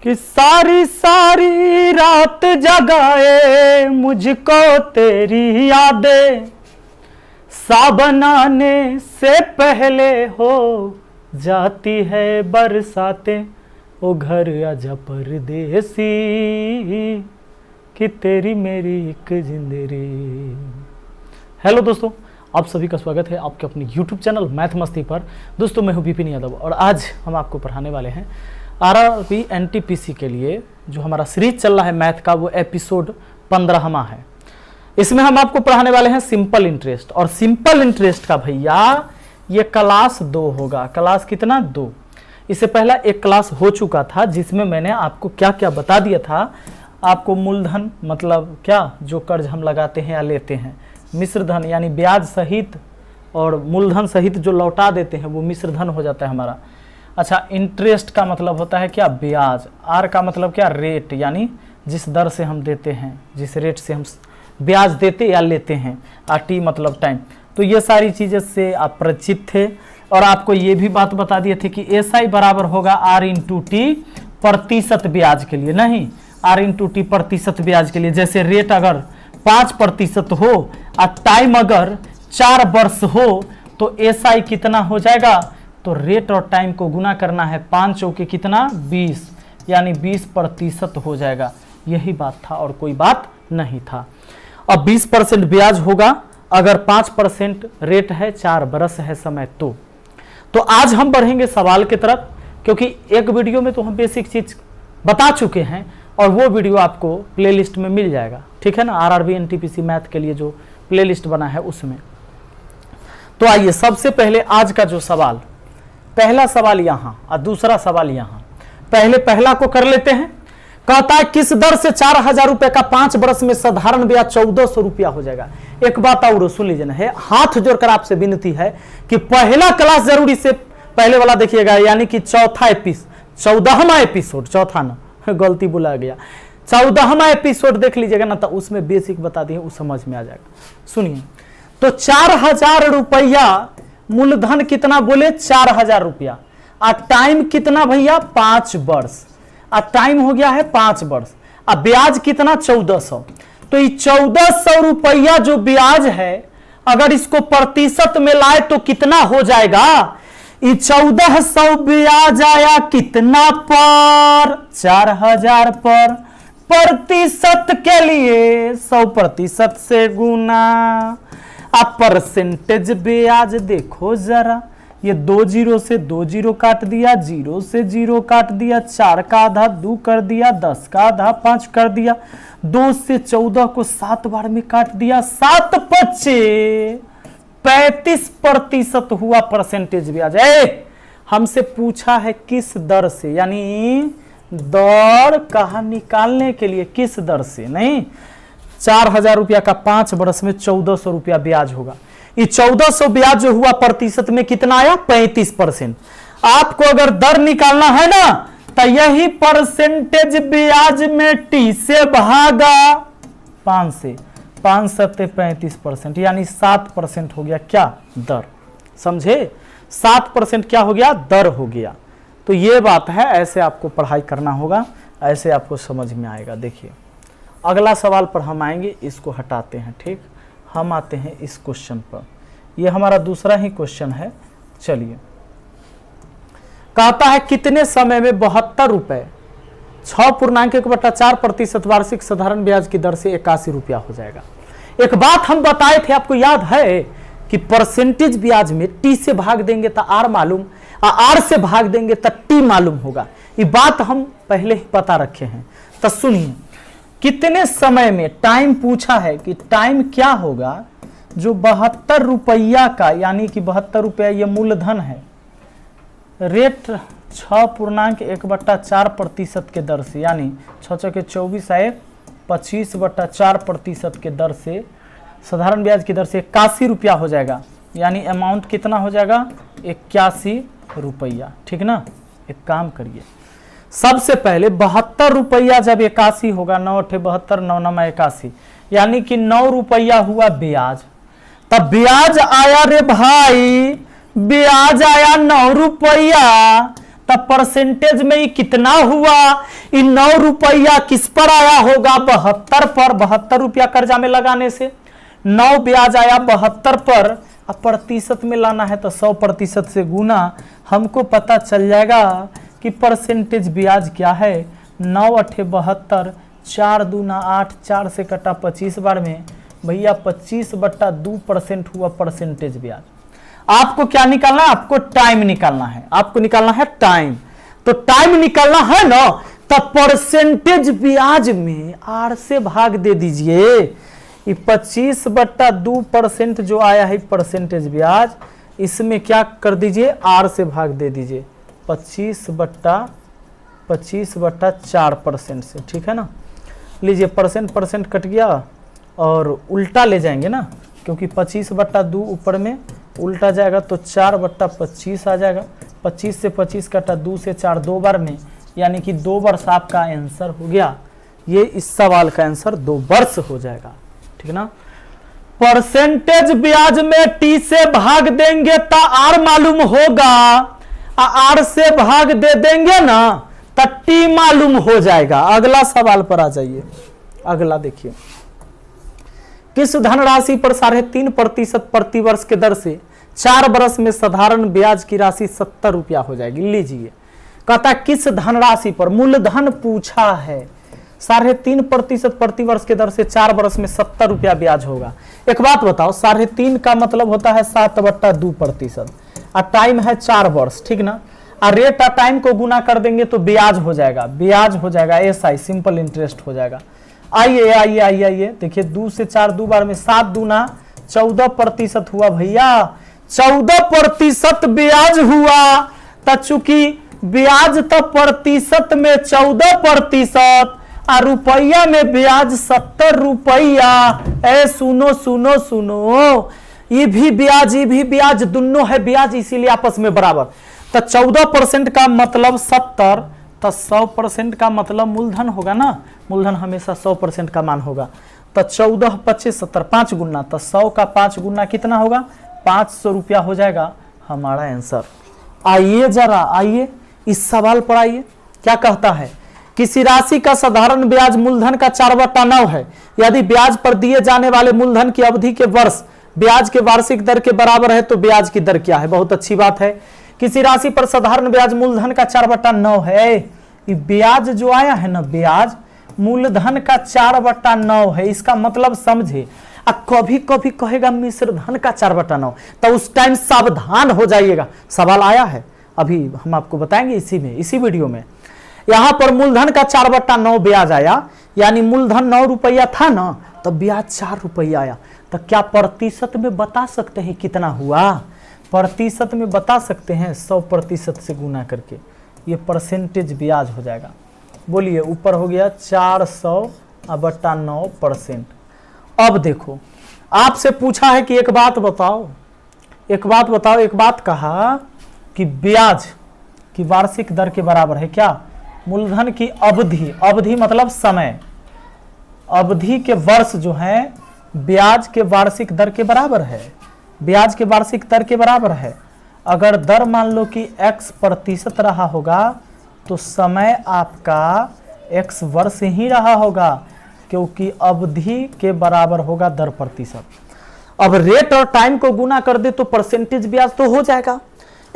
कि सारी सारी रात जगाए मुझको तेरी यादें, सावन आने से पहले हो जाती है बरसातें। ओ घर आजा परदेसी कि तेरी मेरी एक जिंदगी। हेलो दोस्तों, आप सभी का स्वागत है आपके अपने YouTube चैनल मैथ मस्ती पर। दोस्तों मैं हूं विपिन यादव और आज हम आपको पढ़ाने वाले हैं RRB NTPC के लिए जो हमारा सीरीज चल रहा है मैथ का, वो एपिसोड 15वां है। इसमें हम आपको पढ़ाने वाले हैं सिंपल इंटरेस्ट, और सिंपल इंटरेस्ट का भैया ये क्लास 2 होगा। क्लास कितना? 2। इससे पहला एक क्लास हो चुका था जिसमें मैंने आपको क्या क्या बता दिया था। आपको मूलधन मतलब क्या, जो कर्ज हम लगाते हैं या लेते हैं, मिश्र धन यानी ब्याज सहित और मूलधन सहित जो लौटा देते हैं वो मिश्र धन हो जाता है हमारा। अच्छा, इंटरेस्ट का मतलब होता है क्या? ब्याज। आर का मतलब क्या? रेट, यानी जिस दर से हम देते हैं, जिस रेट से हम ब्याज देते या लेते हैं। और टी मतलब टाइम। तो ये सारी चीज़ें से आप परिचित थे और आपको ये भी बात बता दिए थे कि SI बराबर होगा आर इंटू टी प्रतिशत ब्याज के लिए, नहीं आर इंटू टी प्रतिशत ब्याज के लिए। जैसे रेट अगर 5% हो और टाइम अगर 4 वर्ष हो तो SI कितना हो जाएगा? तो रेट और टाइम को गुना करना है 5 चौके कितना? 20, यानी 20% हो जाएगा। यही बात था और कोई बात नहीं था। अब 20% ब्याज होगा अगर 5% रेट है, 4 बरस है समय। तो आज हम बढ़ेंगे सवाल की तरफ, क्योंकि एक वीडियो में तो हम बेसिक चीज बता चुके हैं और वो वीडियो आपको प्लेलिस्ट में मिल जाएगा, ठीक है ना। RRB NTPC मैथ के लिए जो प्लेलिस्ट बना है उसमें। तो आइए सबसे पहले आज का जो सवाल, पहला सवाल यहाँ और दूसरा सवाल यहाँ। पहले पहला को कर लेते हैं। कहता है किस दर से 4000 रुपए का 5 वर्ष में साधारण ब्याज 1400 रुपया हो जाएगा। एक बात और सुन लीजिए ना, है हाथ जोड़कर आपसे विनती है कि पहला क्लास जरूरी से पहले वाला देखिएगा, यानी कि 14वां एपिसोड, चौथा ना गलती बुला गया, 14वां एपिसोड देख लीजिएगा ना, तो उसमें बेसिक बता दिए, वो समझ में आ जाएगा। सुनिए, तो 4000 रुपया मूलधन कितना बोले? 4000 रुपया। और टाइम कितना भैया? 5 वर्ष। और टाइम हो गया है 5 वर्ष। और ब्याज कितना? 1400। तो ये 1400 रुपया जो ब्याज है, अगर इसको प्रतिशत में लाए तो कितना हो जाएगा? ये 1400 ब्याज आया कितना पर? 4000 पर। प्रतिशत के लिए 100% से गुना। अब परसेंटेज ब्याज देखो जरा, ये 2 जीरो से 2 जीरो काट दिया, 0 से 0 काट दिया, 4 का आधा 2 कर दिया, 10 का आधा 5 कर दिया, 2 से 14 को 7 बार में काट दिया, 7 5 35% हुआ परसेंटेज ब्याज। हमसे पूछा है किस दर से, यानी दर कहाँ निकालने के लिए, किस दर से नहीं। 4000 रुपया का 5 वर्ष में 1400 रुपया ब्याज होगा। ये 1400 ब्याज जो हुआ प्रतिशत में कितना आया? 35%। आपको अगर दर निकालना है ना, तो यही परसेंटेज ब्याज में टी से भागा 5 से, 5 सत्ते 35%, यानी 7% हो गया क्या? दर। समझे? 7% क्या हो गया? दर हो गया। तो ये बात है, ऐसे आपको पढ़ाई करना होगा, ऐसे आपको समझ में आएगा। देखिए अगला सवाल पर हम आएंगे, इसको हटाते हैं, ठीक। हम आते हैं इस क्वेश्चन पर। यह हमारा दूसरा ही क्वेश्चन है। चलिए, कहता है कितने समय में 72 रुपए 6.1/4% वार्षिक साधारण ब्याज की दर से 81 रुपया हो जाएगा। एक बात हम बताए थे, आपको याद है कि परसेंटेज ब्याज में टी से भाग देंगे तो आर मालूम, आर से भाग देंगे तो टी मालूम होगा। ये बात हम पहले ही पता रखे हैं। तो सुनिए, कितने समय में, टाइम पूछा है कि टाइम क्या होगा जो 72 रुपया का, यानी कि 72 रुपया ये मूलधन है, रेट 6.1/4% के दर से, यानी 6 चौके 24 आए 25/4% के दर से साधारण ब्याज की दर से 81 रुपया हो जाएगा। यानी अमाउंट कितना हो जाएगा? 81 रुपया, ठीक ना। एक काम करिए, सबसे पहले 72 रुपया जब 81 होगा, 9 8 72, 9 9 81, यानी कि 9 रुपया हुआ ब्याज। तब ब्याज आया रे भाई, ब्याज आया 9 रुपया। तब परसेंटेज में ये कितना हुआ, ये 9 रुपया किस पर आया होगा, 72 पर। 72 रुपया कर्जा में लगाने से 9 ब्याज आया 72 पर। अब प्रतिशत में लाना है तो 100% से गुना, हमको पता चल जाएगा कि परसेंटेज ब्याज क्या है। 9 8 72, 4 दूना 8, 4 से कटा 25 बार में भैया 25/2% हुआ परसेंटेज ब्याज। आपको क्या निकालना है, आपको टाइम निकालना है, आपको निकालना है टाइम। तो टाइम निकालना है ना, तब परसेंटेज ब्याज में आर से भाग दे दीजिए। ये 25/2% जो आया है परसेंटेज ब्याज, इसमें क्या कर दीजिए, आर से भाग दे दीजिए 25/4% से, ठीक है ना। लीजिए परसेंट कट गया और उल्टा ले जाएंगे ना, क्योंकि 25/2 ऊपर में उल्टा जाएगा तो 4/25 आ जाएगा। 25 से 25 कटा 2 से 4 2 बार में, यानी कि 2 वर्ष आपका आंसर हो गया। ये इस सवाल का आंसर 2 वर्ष हो जाएगा, ठीक ना। परसेंटेज ब्याज में टी से भाग देंगे तो आर मालूम होगा, आर से भाग दे देंगे ना तो टी मालूम हो जाएगा। अगला सवाल पर आ जाइए। अगला देखिए, किस धनराशि पर 3.5% प्रति वर्ष के दर से 4 वर्ष में साधारण ब्याज की राशि 70 रुपया हो जाएगी। लीजिए, कहता किस धनराशि पर, मूलधन पूछा है, 3.5% प्रति वर्ष के दर से 4 वर्ष में 70 रुपया ब्याज होगा। एक बात बताओ, 3.5 का मतलब होता है 7/2% और टाइम है 4 वर्ष, ठीक ना। और रेट और टाइम को गुना कर देंगे तो ब्याज हो जाएगा, ब्याज हो जाएगा SI, सिंपल इंटरेस्ट हो जाएगा। आइए आइए आइए आइए, देखिए 2 से 4 2 बार में 7 दूना 14% हुआ भैया, 14% ब्याज हुआ। तो चूंकि ब्याज तो प्रतिशत में 14% और रुपया में ब्याज 70 रुपया। ए सुनो सुनो सुनो, ये भी ब्याज दोनों है ब्याज, इसीलिए आपस में बराबर। तो 14% का मतलब 70, तो 100% का मतलब मूलधन होगा ना, मूलधन हमेशा 100% का मान होगा। तो 14 25 70, 5 गुना, तो 100 का 5 गुना कितना होगा, 500 रुपया हो जाएगा हमारा आंसर। आइए जरा आइए इस सवाल पर आइए, क्या कहता है, किसी राशि का साधारण ब्याज मूलधन का 4/9 है। यदि ब्याज पर दिए जाने वाले मूलधन की अवधि के वर्ष ब्याज के वार्षिक दर के बराबर है तो ब्याज की दर क्या है। बहुत अच्छी बात है, किसी राशि पर साधारण ब्याज मूलधन का 4/9 है। ये ब्याज जो आया है ना, ब्याज मूलधन का 4/9 है, इसका मतलब समझे। कभी कभी कहेगा मिश्र धन का 4/9, तो उस टाइम सावधान हो जाइएगा। सवाल आया है, अभी हम आपको बताएंगे इसी वीडियो में। यहां पर मूलधन का 4/9 ब्याज आया, यानी मूलधन 9 रुपया था ना, तो ब्याज 4 रुपया आया। तो क्या प्रतिशत में बता सकते हैं कितना हुआ, प्रतिशत में बता सकते हैं 100% से गुना करके, ये परसेंटेज ब्याज हो जाएगा। बोलिए, ऊपर हो गया 400/9%। अब देखो, आपसे पूछा है कि एक बात बताओ, एक बात कहा कि ब्याज की वार्षिक दर के बराबर है क्या, मूलधन की अवधि मतलब समय, अवधि के वर्ष जो है ब्याज के वार्षिक दर के बराबर है, ब्याज के वार्षिक दर के बराबर है। अगर दर मान लो कि x% रहा होगा तो समय आपका x वर्ष ही रहा होगा, क्योंकि अवधि के बराबर होगा दर प्रतिशत। अब रेट और टाइम को गुना कर दे तो परसेंटेज ब्याज तो हो जाएगा,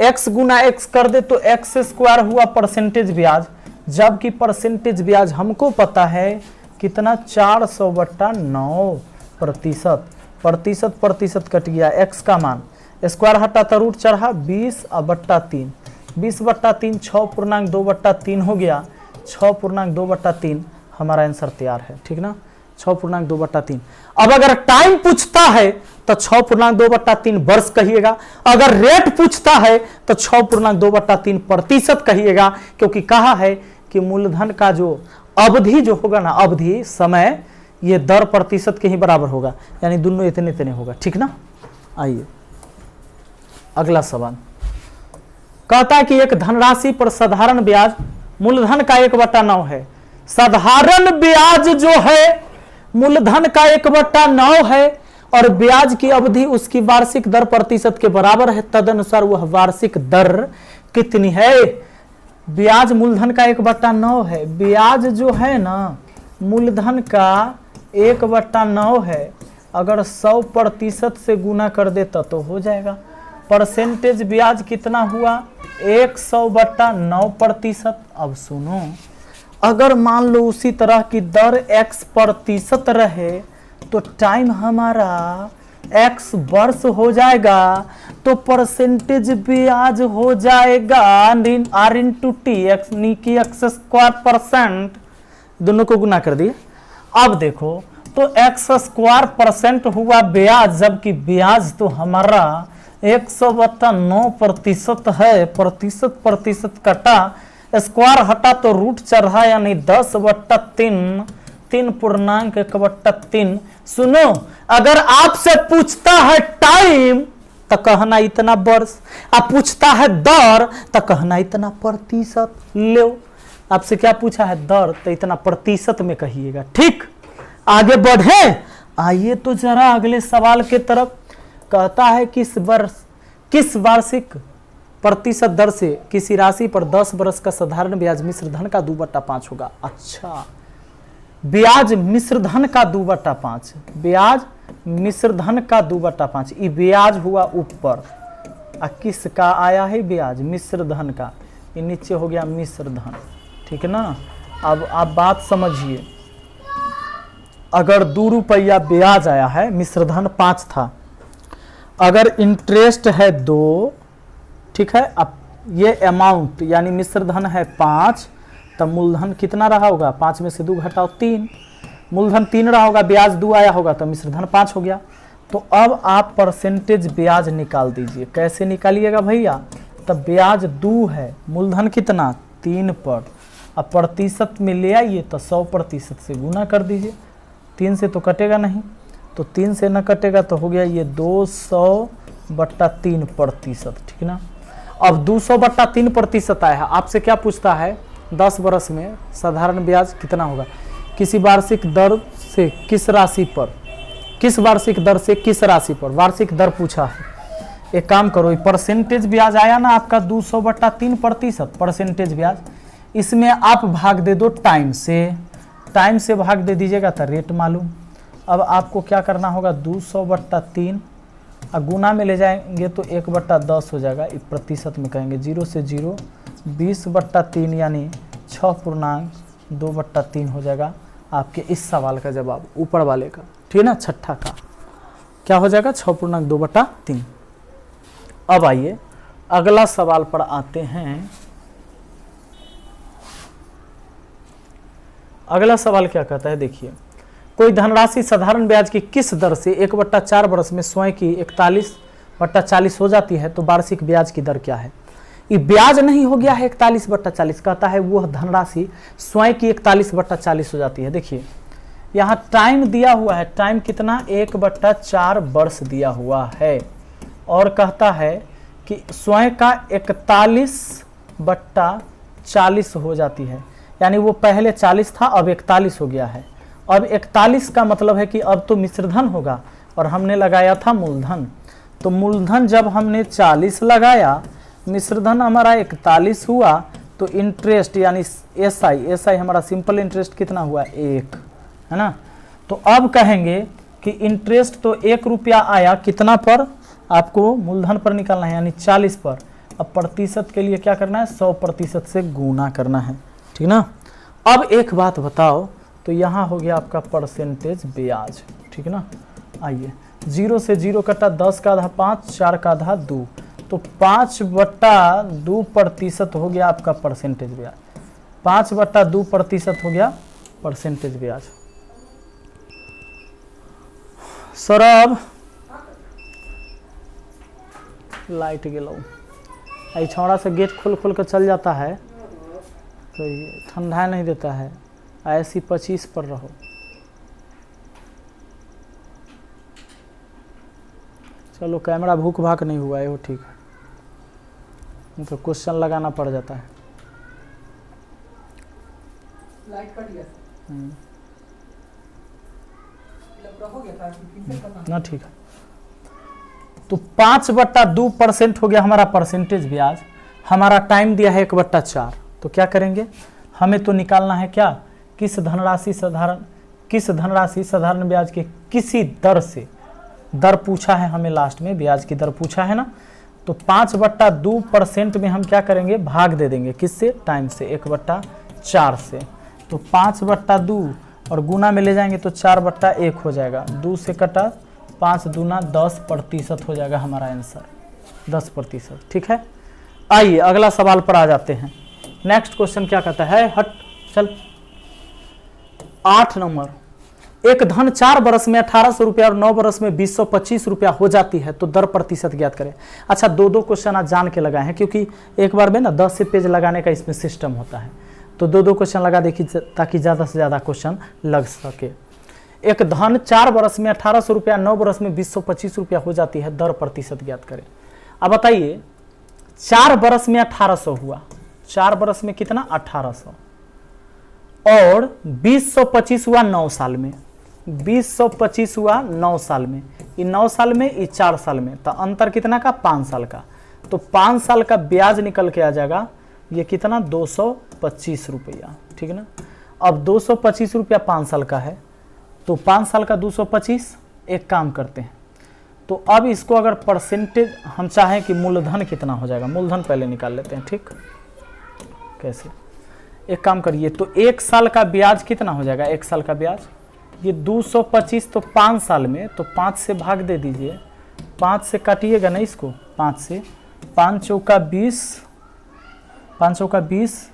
x गुना x कर दे तो x² हुआ परसेंटेज ब्याज, जबकि परसेंटेज ब्याज हमको पता है कितना, 400/9%। प्रतिशत कट गया, x का मान स्क्वायर हटा तो रूट चढ़ा 20/3, 20/3 6.2/3 हो गया, 6.2/3 हमारा आंसर तैयार है, ठीक ना, 6.2/3। अब अगर टाइम पूछता है तो 6.2/3 वर्ष कहिएगा, अगर रेट पूछता है तो 6.2/3 प्रतिशत कहिएगा, क्योंकि कहा है कि मूलधन का जो अवधि जो होगा ना, अवधि समय, ये दर प्रतिशत के ही बराबर होगा, यानी दोनों इतने इतने होगा, ठीक ना। आइए अगला सवाल, कहता है कि एक धनराशि पर साधारण ब्याज मूलधन का 1/9 है। साधारण ब्याज जो है मूलधन का 1/9 है और ब्याज की अवधि उसकी वार्षिक दर प्रतिशत के बराबर है, तदनुसार वह वार्षिक दर कितनी है। ब्याज मूलधन का 1/9 है। ब्याज जो है ना मूलधन का 1/9 है। अगर 100% से गुना कर देता तो हो जाएगा। परसेंटेज ब्याज कितना हुआ 100/9%। अब सुनो, अगर मान लो उसी तरह की दर x% रहे तो टाइम हमारा x वर्ष हो जाएगा, तो परसेंटेज ब्याज हो जाएगा r/t यानी कि x²%। दोनों को गुना कर दिए। अब देखो तो x² % हुआ ब्याज, जबकि ब्याज तो हमारा 100/9% है। प्रतिशत कटा, स्क्वायर हटा तो रूट चढ़ा यानी 10/3, 3.1/3। सुनो, अगर आपसे पूछता है टाइम तो कहना इतना वर्ष, आप पूछता है दर तो कहना इतना प्रतिशत। लो, आपसे क्या पूछा है दर तो इतना प्रतिशत में कहिएगा। ठीक, आगे बढ़े। आइए तो जरा अगले सवाल के तरफ। कहता है किस वार्षिक प्रतिशत दर से किसी राशि पर 10 वर्ष का साधारण ब्याज मिश्र धन का 2/5 होगा। अच्छा, ब्याज मिश्र धन का 2/5, ब्याज मिश्र धन का 2/5। ये ब्याज हुआ ऊपर, किसका आया है ब्याज मिश्र धन का, ये नीचे हो गया मिश्र धन। ठीक है ना। अब आप बात समझिए, अगर 2 रुपया ब्याज आया है, मिश्र धन 5 था, अगर इंटरेस्ट है 2, ठीक है, अब ये अमाउंट यानी मिश्र धन है 5, तब मूलधन कितना रहा होगा, 5 में से 2 घटाओ 3, मूलधन 3 रहा होगा, ब्याज 2 आया होगा तो मिश्र धन 5 हो गया। तो अब आप परसेंटेज ब्याज निकाल दीजिए। कैसे निकालिएगा भैया, तब ब्याज 2 है, मूलधन कितना 3 पर, अब प्रतिशत में ले आइए तो 100% से गुना कर दीजिए। 3 से तो कटेगा नहीं, तो 3 से न कटेगा तो हो गया ये 200/3%। ठीक ना। अब 200/3% आया है। आपसे क्या पूछता है 10 वर्ष में साधारण ब्याज कितना होगा, किसी वार्षिक दर से किस राशि पर, किस वार्षिक दर से किस राशि पर, वार्षिक दर पूछा है। एक काम करो, परसेंटेज ब्याज आया ना आपका 200/3% परसेंटेज ब्याज, इसमें आप भाग दे दो टाइम से, टाइम से भाग दे दीजिएगा तो रेट मालूम। अब आपको क्या करना होगा 200/3 गुना में ले जाएंगे तो 1/10 हो जाएगा। इस प्रतिशत में कहेंगे 0 से 0 20/3 यानी 6.2/3 हो जाएगा आपके इस सवाल का जवाब, ऊपर वाले का। ठीक है ना, छठा का क्या हो जाएगा 6.2/3। अब आइए अगला सवाल पर आते हैं। अगला सवाल क्या कहता है, देखिए, कोई धनराशि साधारण ब्याज की किस दर से 1/4 वर्ष में स्वयं की 41/40 हो जाती है, तो वार्षिक ब्याज की दर क्या है। ये ब्याज नहीं हो गया है 41/40, कहता है वह धनराशि स्वयं की 41/40 हो जाती है। देखिए यहाँ टाइम दिया हुआ है, टाइम कितना 1/4 वर्ष दिया हुआ है, और कहता है कि स्वयं का 41/40 हो जाती है, यानी वो पहले 40 था अब 41 हो गया है। अब 41 का मतलब है कि अब तो मिश्रधन होगा, और हमने लगाया था मूलधन, तो मूलधन जब हमने 40 लगाया, मिश्रधन हमारा 41 हुआ, तो इंटरेस्ट यानी एसआई हमारा सिंपल इंटरेस्ट कितना हुआ 1, है ना। तो अब कहेंगे कि इंटरेस्ट तो 1 रुपया आया, कितना पर, आपको मूलधन पर निकालना है यानी 40 पर। अब प्रतिशत के लिए क्या करना है 100% से गुना करना है। ठीक ना। अब एक बात बताओ, तो यहाँ हो गया आपका परसेंटेज ब्याज। ठीक ना। आइए 0 से 0 कटा, 10 का आधा 5, 4 का आधा 2, तो 5/2% हो गया आपका परसेंटेज ब्याज। 5/2% हो गया परसेंटेज ब्याज। सरब लाइट गेलो, आई छौड़ा से गेट खोल खोल कर चल जाता है, तो ये ठंडा नहीं देता है। ऐसी 25 पर रहो। चलो कैमरा भूख भाक नहीं हुआ है, वो ठीक है, तो क्वेश्चन लगाना पड़ जाता है। लाइट कट गया ना, ठीक है। तो 5/2% हो गया हमारा परसेंटेज ब्याज। हमारा टाइम दिया है 1/4, तो क्या करेंगे, हमें तो निकालना है क्या, किस धनराशि साधारण ब्याज के किसी दर से, दर पूछा है हमें लास्ट में, ब्याज की दर पूछा है ना, तो 5/2% में हम क्या करेंगे, भाग दे देंगे किससे, टाइम से, 1/4 से। तो 5/2 और गुना में ले जाएंगे तो 4/1 हो जाएगा, 2 से कटा 5 दूना 10% हो जाएगा हमारा आंसर, 10%। ठीक है, आइए अगला सवाल पर आ जाते हैं। नेक्स्ट क्वेश्चन क्या कहता है, हट चल 8 नंबर, एक धन 4 बरस में 1800 रुपया और 9 बरस में 2025 रुपया हो जाती है तो दर प्रतिशत ज्ञात करें। अच्छा, दो क्वेश्चन आज जान के लगाए हैं, क्योंकि एक बार में ना 10 से पेज लगाने का इसमें सिस्टम होता है, तो दो क्वेश्चन लगा देखिए ताकि ज़्यादा से ज़्यादा क्वेश्चन लग सके। एक धन 4 बरस में 1800 रुपया, 9 बरस में 2025 रुपया हो जाती है, दर प्रतिशत ज्ञात करें। अब बताइए, 4 बरस में 1800 हुआ, 4 बरस में कितना, 1800, और 2025 हुआ 9 साल में, 2025 हुआ 9 साल में, ये 9 साल में, ये 4 साल में, तो अंतर कितना का, 5 साल का। तो 5 साल का ब्याज निकल के आ जाएगा, ये कितना, 225 रुपया। ठीक ना, अब 225 रुपया 5 साल का है, तो 5 साल का 225, एक काम करते हैं, तो अब इसको अगर परसेंटेज हम चाहें कि मूलधन कितना हो जाएगा, मूलधन पहले निकाल लेते हैं। ठीक, कैसे, एक काम करिए, तो 1 साल का ब्याज कितना हो जाएगा, 1 साल का ब्याज, ये 225, तो 5 साल में, तो 5 से भाग दे दीजिए, 5 से काटिएगा ना इसको, 5 से, 5 चौका 20, 5 चौका 20,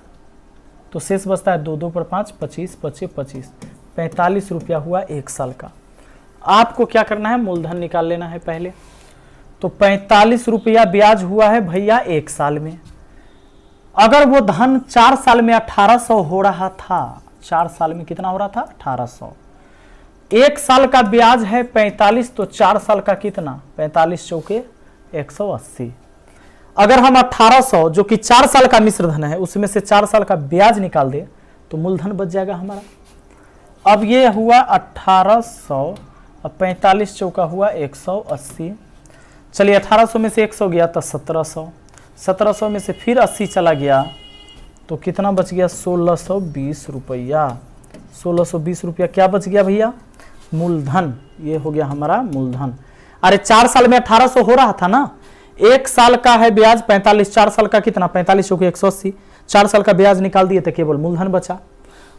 तो शेष बचता है 2 पर 5, 25, 25, 25, 45 रुपया हुआ 1 साल का। आपको क्या करना है, मूलधन निकाल लेना है पहले, तो 45 रुपया ब्याज हुआ है भैया 1 साल में। अगर वो धन 4 साल में 1800 हो रहा था, 4 साल में कितना हो रहा था, 1800, 1 साल का ब्याज है 45, तो 4 साल का कितना, 45 चौके 180। अगर हम 1800 जो कि 4 साल का मिश्र धन है उसमें से 4 साल का ब्याज निकाल दे तो मूलधन बच जाएगा हमारा। अब ये हुआ 1800, अब 45 चौका हुआ 180, चलिए 1800 में से 100 गया तो 1700, 1700 में से फिर 80 चला गया तो कितना बच गया, 1620 रुपया। 1620 रुपया क्या बच गया भैया, मूलधन, ये हो गया हमारा मूलधन। अरे 4 साल में 1800 हो रहा था ना, 1 साल का है ब्याज 45, 4 साल का कितना, 45 चौके 180, 4 साल का ब्याज निकाल दिए तो केवल मूलधन बचा।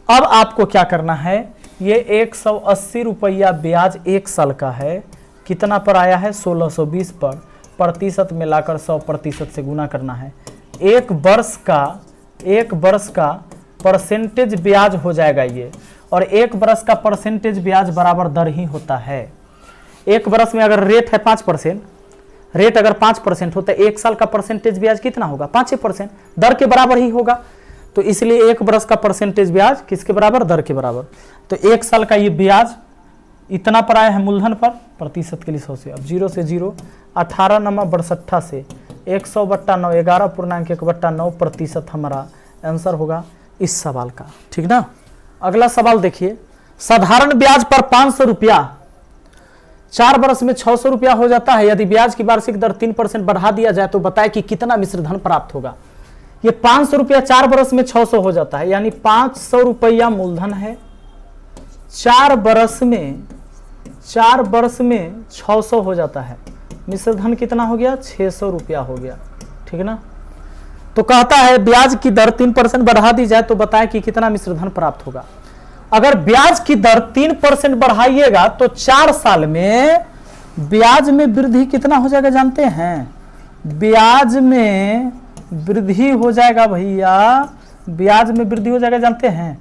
अब आपको क्या करना है, ये 180 रुपया ब्याज 1 साल का है, कितना पर आया है, 1620 पर, प्रतिशत में लाकर 100% से गुना करना है। 1 वर्ष का परसेंटेज ब्याज हो जाएगा ये, और 1 वर्ष का परसेंटेज ब्याज बराबर दर ही होता है। 1 वर्ष में अगर रेट है 5%, रेट अगर 5% होता है, 1 साल का परसेंटेज ब्याज कितना होगा, 5%, दर के बराबर ही होगा। तो इसलिए 1 वर्ष का परसेंटेज ब्याज किसके बराबर, दर के बराबर। तो 1 साल का ये ब्याज इतना पर आया है मूलधन पर, प्रतिशत के लिए 100 से, अब 0 से 0, 18 नमा 62 से 100/9, 11.1/9% हमारा आंसर होगा इस सवाल का। ठीक ना, अगला सवाल देखिए, साधारण ब्याज पर 500 रुपया 4 वर्ष में 600 रुपया हो जाता है, यदि ब्याज की वार्षिक दर 3% बढ़ा दिया जाए तो बताए कि कितना मिश्र धन प्राप्त होगा। ये 500 रुपया 4 वर्ष में 600 हो जाता है, यानी 500 रुपया मूलधन है, 4 वर्ष में 600 हो जाता है, मिश्र धन कितना हो गया, 600 रुपया हो गया। ठीक ना, तो कहता है ब्याज की दर 3% बढ़ा दी जाए तो बताएं कि कितना मिश्र धन प्राप्त होगा। अगर ब्याज की दर 3% बढ़ाइएगा तो 4 साल में ब्याज में वृद्धि कितना हो जाएगा जानते हैं, ब्याज में वृद्धि हो जाएगा भैया, ब्याज में वृद्धि हो जाएगा जानते हैं,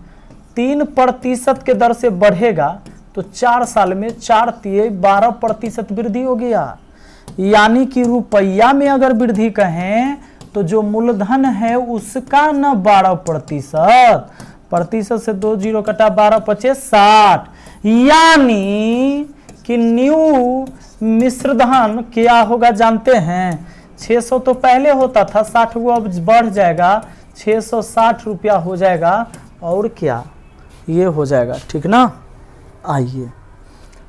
3% के दर से बढ़ेगा तो 4 साल में 4 तिये 12% वृद्धि हो गया। यानी कि रुपया में अगर वृद्धि कहें तो जो मूलधन है उसका न 12%, प्रतिशत से 2 0 कटा 12 25 60, यानी कि न्यू मिश्रधन क्या होगा जानते हैं, 600 तो पहले होता था, 60 वो अब बढ़ जाएगा, 660 रुपया हो जाएगा, और क्या ये हो जाएगा। ठीक ना, आइए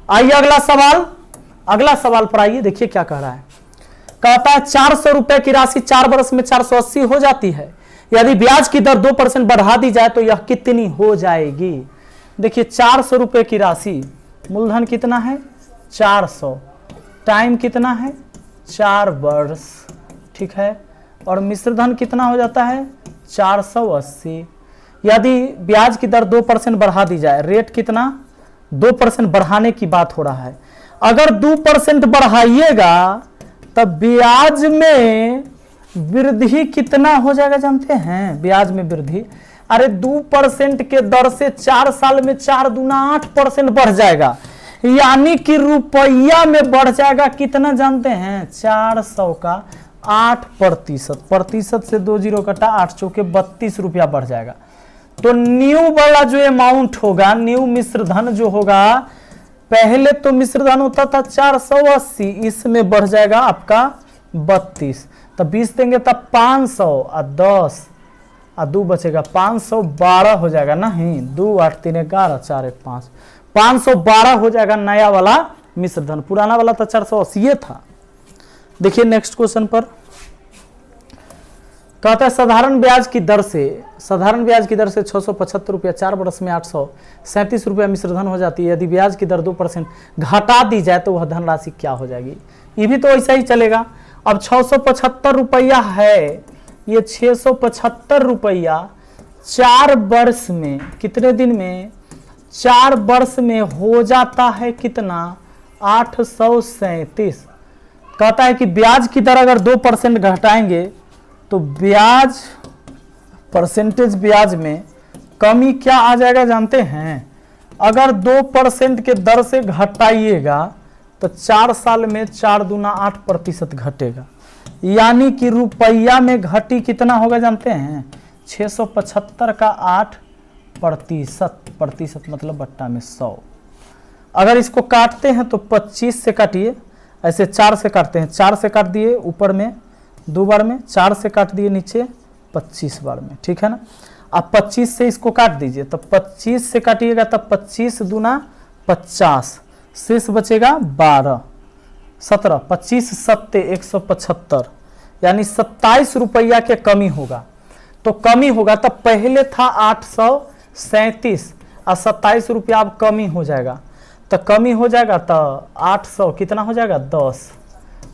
अगला सवाल पर आइए, देखिए क्या कह रहा है। कहता है 400 रुपए की राशि 4 वर्ष में 480 हो जाती है, यदि ब्याज की दर 2% बढ़ा दी जाए तो यह कितनी हो जाएगी? देखिए 400 रुपए की राशि, मूलधन कितना है 400, टाइम कितना है 4 वर्ष, ठीक है, और मिश्रधन कितना हो जाता है 480। यदि ब्याज की दर 2% बढ़ा दी जाए, रेट कितना 2% बढ़ाने की बात हो रहा है, अगर 2% बढ़ाइएगा तब ब्याज में वृद्धि कितना हो जाएगा जानते हैं? ब्याज में वृद्धि, अरे 2% के दर से 4 साल में 4 दूना 8% बढ़ जाएगा, यानी कि रुपया में बढ़ जाएगा कितना जानते हैं? 400 का 8%, प्रतिशत से 2 जीरो कटा 8 चौके 32 रुपया बढ़ जाएगा। तो न्यू वाला जो अमाउंट होगा, न्यू मिश्रधन जो होगा, पहले तो मिश्रधन होता था 480, इसमें बढ़ जाएगा आपका 32, तब 20 देंगे तब 500 और 10 और 2 बचेगा 512 हो जाएगा, नहीं 2 8 3 11 4 1 5, 512 हो जाएगा नया वाला मिश्रधन। पुराना वाला तो 480 था। देखिए नेक्स्ट क्वेश्चन पर कहता है साधारण ब्याज की दर से 675 रुपया 4 वर्ष में 837 रुपया मिश्रधन हो जाती है। यदि ब्याज की दर 2% घटा दी जाए तो वह धनराशि क्या हो जाएगी? ये भी तो ऐसा ही चलेगा। अब 675 रुपया है, ये 675 रुपया 4 वर्ष में, कितने दिन में? 4 वर्ष में हो जाता है कितना? 837। कहता है कि ब्याज की दर अगर 2% घटाएंगे तो ब्याज, परसेंटेज ब्याज में कमी क्या आ जाएगा जानते हैं? अगर 2% के दर से घटाइएगा तो 4 साल में 4 दूना 8% घटेगा, यानी कि रुपया में घटी कितना होगा जानते हैं? 675 का 8%, प्रतिशत मतलब बट्टा में 100। अगर इसको काटते हैं तो 25 से काटिए, ऐसे 4 से काटते हैं, 4 से काट दिए ऊपर में 2 बार में, 4 से काट दिए नीचे 25 बार में, ठीक है ना। अब 25 से इसको काट दीजिए, तो 25 से काटिएगा तब 25 दूना 50, शेष बचेगा 12, 17, 25 सत्ते 175, यानी 27 रुपया के कमी होगा। तो कमी होगा तब पहले था 837 और 27 रुपया अब कमी हो जाएगा, तो कमी हो जाएगा तो 800 कितना हो जाएगा 10,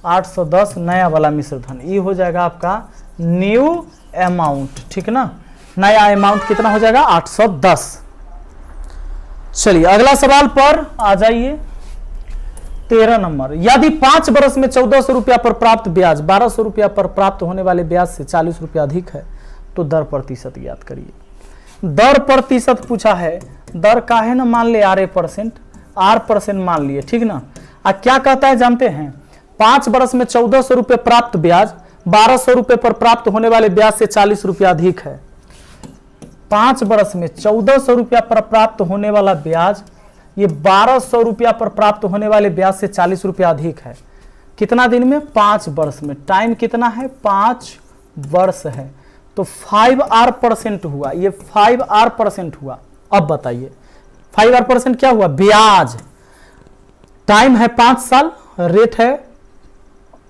810 नया वाला मिश्रधन, ये हो जाएगा आपका न्यू अमाउंट, ठीक ना। नया अमाउंट कितना हो जाएगा 810। चलिए अगला सवाल पर आ जाइए, 13 नंबर। यदि 5 वर्ष में 1400 रुपया पर प्राप्त ब्याज 1200 रुपया पर प्राप्त होने वाले ब्याज से 40 रुपया अधिक है तो दर प्रतिशत ज्ञात करिए। दर प्रतिशत पूछा है, दर का है ना, मान ले R% मान लिए, ठीक ना। क्या कहता है जानते हैं? 5 वर्ष में 1400 रुपये प्राप्त ब्याज 1200 रुपये पर प्राप्त होने वाले ब्याज से 40 रुपया अधिक है। 5 वर्ष में 1400 रुपया पर प्राप्त होने वाला ब्याज ये 1200 रुपया पर प्राप्त होने वाले ब्याज से 40 रुपया अधिक है। कितना दिन में? 5 वर्ष में। टाइम कितना है? 5 वर्ष है, तो 5R% हुआ, ये 5R% हुआ। अब बताइए 5R% क्या हुआ? ब्याज। टाइम है 5 साल, रेट है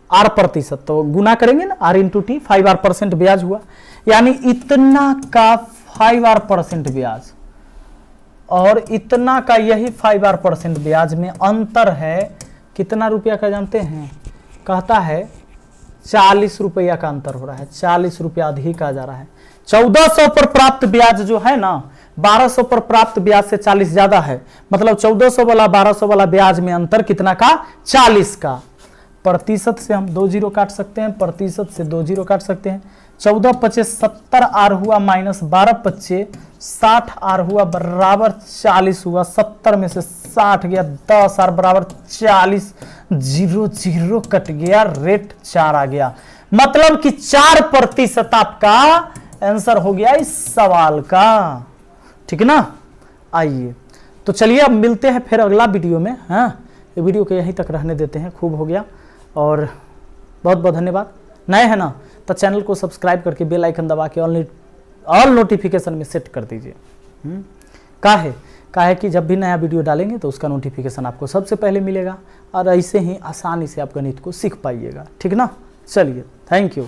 R%, तो गुना करेंगे ना, R इंटू टी, 5R% ब्याज हुआ, यानी इतना का 5R% ब्याज और इतना का यही 5R% ब्याज में अंतर है। कितना रुपया का जानते हैं? कहता है 40 रुपया का अंतर हो रहा है, 40 रुपया अधिक आ जा रहा है। 1400 पर प्राप्त ब्याज जो है ना, 1200 पर प्राप्त ब्याज से 40 ज्यादा है, मतलब 1400 वाला 1200 वाला ब्याज में अंतर कितना का? 40 का। प्रतिशत से हम 2 जीरो काट सकते हैं, प्रतिशत से 2 जीरो काट सकते हैं। 14 25 70 R हुआ माइनस 12 25 60 R हुआ बराबर 40 हुआ। 70 में से 60 गया, 10 R बराबर 40, 0 0 कट गया, रेट 4 आ गया। मतलब कि 4% आपका आंसर हो गया इस सवाल का, ठीक ना। आइए तो चलिए अब मिलते हैं फिर अगला वीडियो में। हाँ, ये वीडियो को यहीं तक रहने देते हैं, खूब हो गया और बहुत बहुत धन्यवाद। नए हैं ना तो चैनल को सब्सक्राइब करके बेल आइकन दबा के ऑल नोटिफिकेशन में सेट कर दीजिए। काहे कि जब भी नया वीडियो डालेंगे तो उसका नोटिफिकेशन आपको सबसे पहले मिलेगा और ऐसे ही आसानी से आप गणित को सीख पाइएगा, ठीक ना। चलिए, थैंक यू।